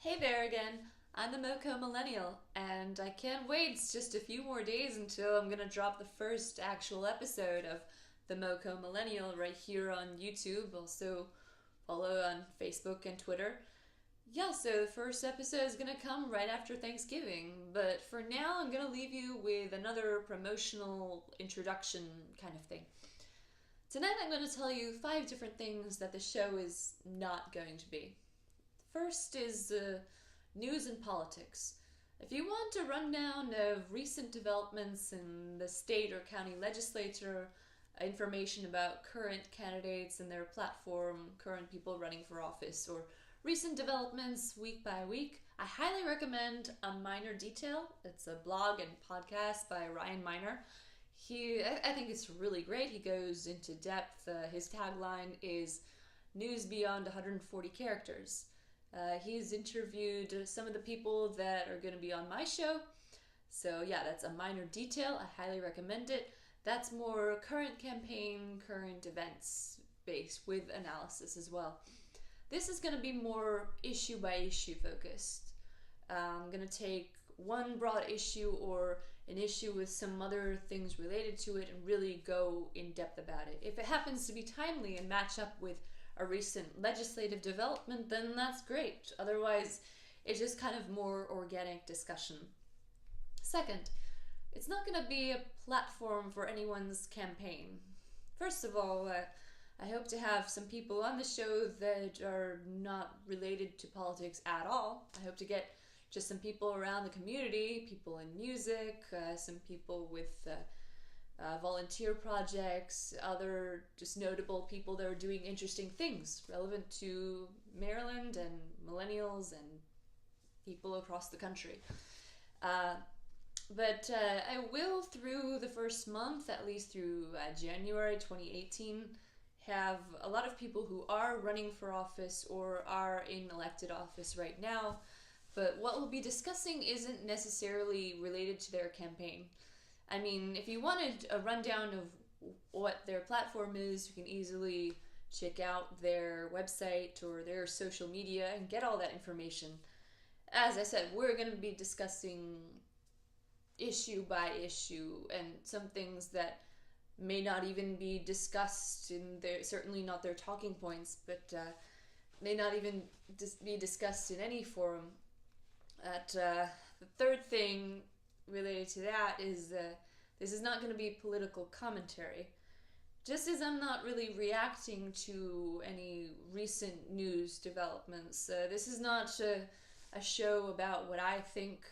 Hey there again. I'm the MoCo Millennial, and I can't wait. It's just a few more days until I'm gonna drop the first actual episode of the MoCo Millennial right here on YouTube. Also, follow on Facebook and Twitter. Yeah, so the first episode is gonna come right after Thanksgiving, but for now, I'm gonna leave you with another promotional introduction kind of thing. Tonight, I'm gonna tell you 5 different things that the show is not going to be. First is news and politics. If you want a rundown of recent developments in the state or county legislature, information about current candidates and their platform, current people running for office, or recent developments week by week, I highly recommend A Minor Detail. It's a blog and podcast by Ryan Miner. I think it's really great. He goes into depth. His tagline is news beyond 140 characters. He's interviewed some of the people that are going to be on my show. So yeah, that's A Minor Detail. I highly recommend it. That's more current campaign, current events based with analysis as well. This is going to be more issue by issue focused. I'm going to take one broad issue or an issue with some other things related to it and really go in depth about it. If it happens to be timely and match up with a recent legislative development, then that's great. Otherwise, it's just kind of more organic discussion. Second, it's not going to be a platform for anyone's campaign. First of all, I hope to have some people on the show that are not related to politics at all. I hope to get just some people around the community, people in music, some people with volunteer projects, other just notable people that are doing interesting things relevant to Maryland and millennials and people across the country. But I will, through the first month, at least through January 2018, have a lot of people who are running for office or are in elected office right now. But what we'll be discussing isn't necessarily related to their campaign. I mean, if you wanted a rundown of what their platform is, you can easily check out their website or their social media and get all that information. As I said, we're going to be discussing issue by issue and some things that may not even be discussed in their, certainly not their talking points, but may not even be discussed in any forum. The third thing related to that is this is not going to be political commentary. Just as I'm not really reacting to any recent news developments, this is not a show about what I think.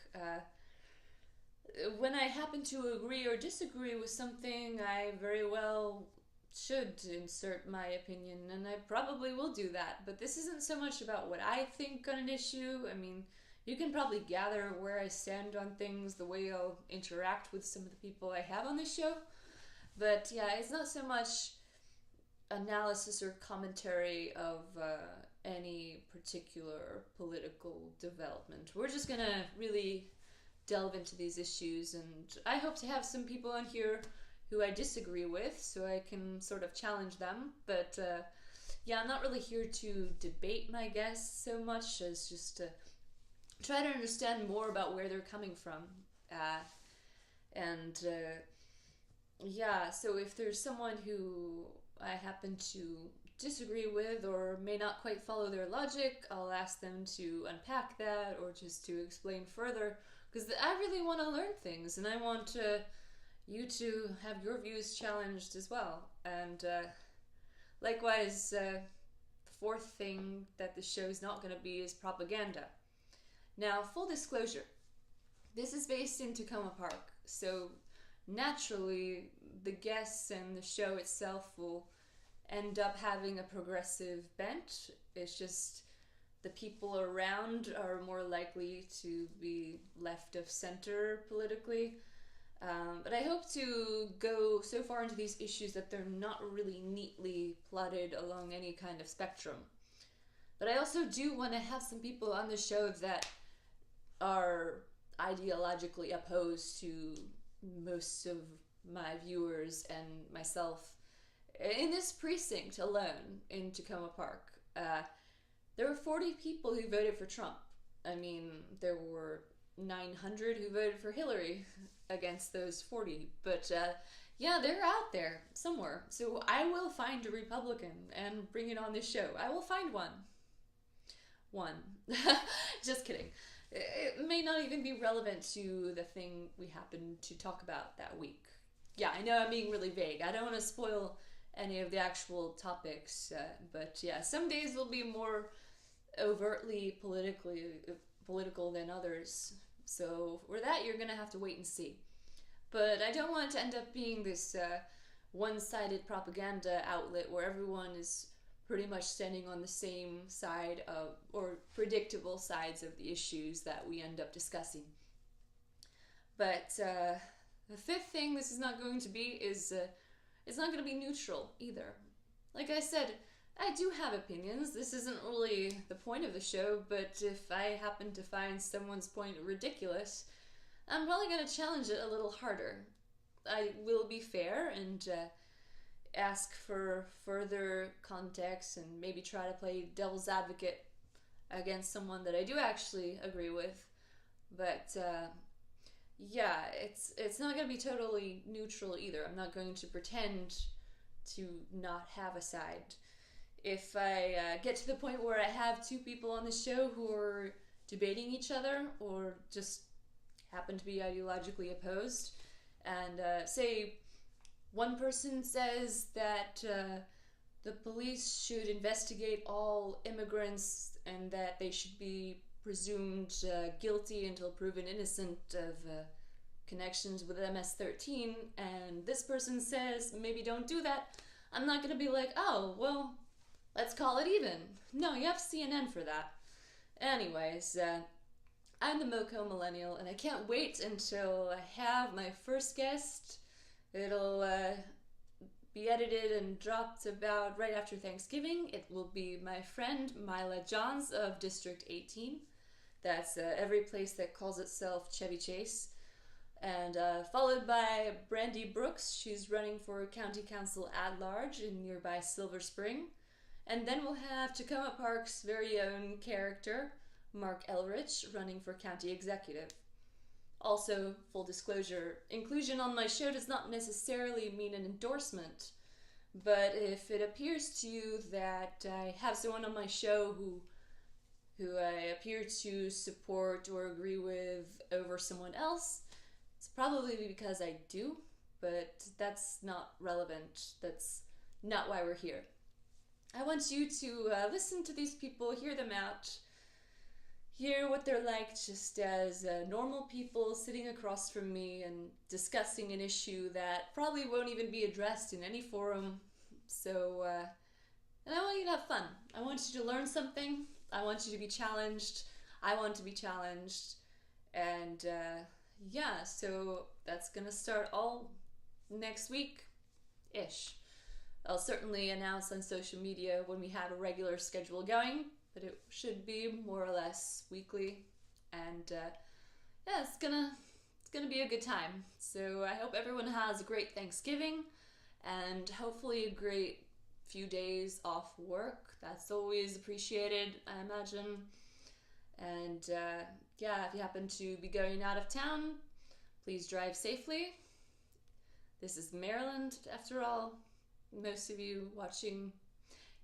When I happen to agree or disagree with something, I very well should insert my opinion, and I probably will do that. But this isn't so much about what I think on an issue. I mean, you can probably gather where I stand on things, the way I'll interact with some of the people I have on this show. But yeah, it's not so much analysis or commentary of any particular political development. We're just gonna really delve into these issues, and I hope to have some people on here who I disagree with so I can sort of challenge them. But yeah, I'm not really here to debate my guests so much as just to try to understand more about where they're coming from. Yeah, so if there's someone who I happen to disagree with or may not quite follow their logic, I'll ask them to unpack that or just to explain further, because I really want to learn things and I want you to have your views challenged as well. And likewise, the fourth thing that the show's not going to be is propaganda. Now, full disclosure, this is based in Tacoma Park, so naturally the guests and the show itself will end up having a progressive bent. It's just the people around are more likely to be left of center politically. But I hope to go so far into these issues that they're not really neatly plotted along any kind of spectrum. But I also do want to have some people on the show that are ideologically opposed to most of my viewers and myself. In this precinct alone in Tacoma Park, there were 40 people who voted for Trump. I mean, there were 900 who voted for Hillary against those 40. But yeah, they're out there somewhere. So I will find a Republican and bring it on this show. I will find one. One. Just kidding. It may not even be relevant to the thing we happen to talk about that week. Yeah, I know I'm being really vague. I don't want to spoil any of the actual topics, but yeah, some days will be more overtly political than others. So for that, you're gonna have to wait and see. But I don't want it to end up being this one-sided propaganda outlet where everyone is pretty much standing on the same side of, or predictable sides of the issues that we end up discussing. But the fifth thing this is not going to be is it's not going to be neutral either. Like I said, I do have opinions. This isn't really the point of the show, but if I happen to find someone's point ridiculous, I'm probably going to challenge it a little harder. I will be fair and ask for further context and maybe try to play devil's advocate against someone that I do actually agree with. But yeah, it's not going to be totally neutral either. I'm not going to pretend to not have a side. If I get to the point where I have two people on the show who are debating each other or just happen to be ideologically opposed, and say one person says that the police should investigate all immigrants and that they should be presumed guilty until proven innocent of connections with MS-13, and this person says maybe don't do that, I'm not going to be like, oh, well, let's call it even. No, you have CNN for that. Anyways, I'm the MoCo Millennial, and I can't wait until I have my first guest. It'll be edited and dropped about right after Thanksgiving. It will be my friend Mila Johns of District 18. That's every place that calls itself Chevy Chase. And followed by Brandy Brooks. She's running for County Council at-large in nearby Silver Spring. And then we'll have Tacoma Park's very own character, Mark Elrich, running for County Executive. Also, full disclosure, inclusion on my show does not necessarily mean an endorsement, but if it appears to you that I have someone on my show who I appear to support or agree with over someone else, it's probably because I do, but that's not relevant. That's not why we're here. I want you to listen to these people, hear them out, hear what they're like just as normal people sitting across from me and discussing an issue that probably won't even be addressed in any forum. So, and I want you to have fun. I want you to learn something. I want you to be challenged. I want to be challenged. And yeah, so that's gonna start all next week-ish. I'll certainly announce on social media when we have a regular schedule going, but it should be more or less weekly. And yeah, it's gonna be a good time. So I hope everyone has a great Thanksgiving and hopefully a great few days off work. That's always appreciated, I imagine. And yeah, if you happen to be going out of town, please drive safely. This is Maryland, after all. Most of you watching.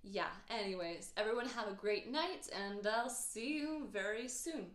Yeah, anyways, everyone have a great night, and I'll see you very soon.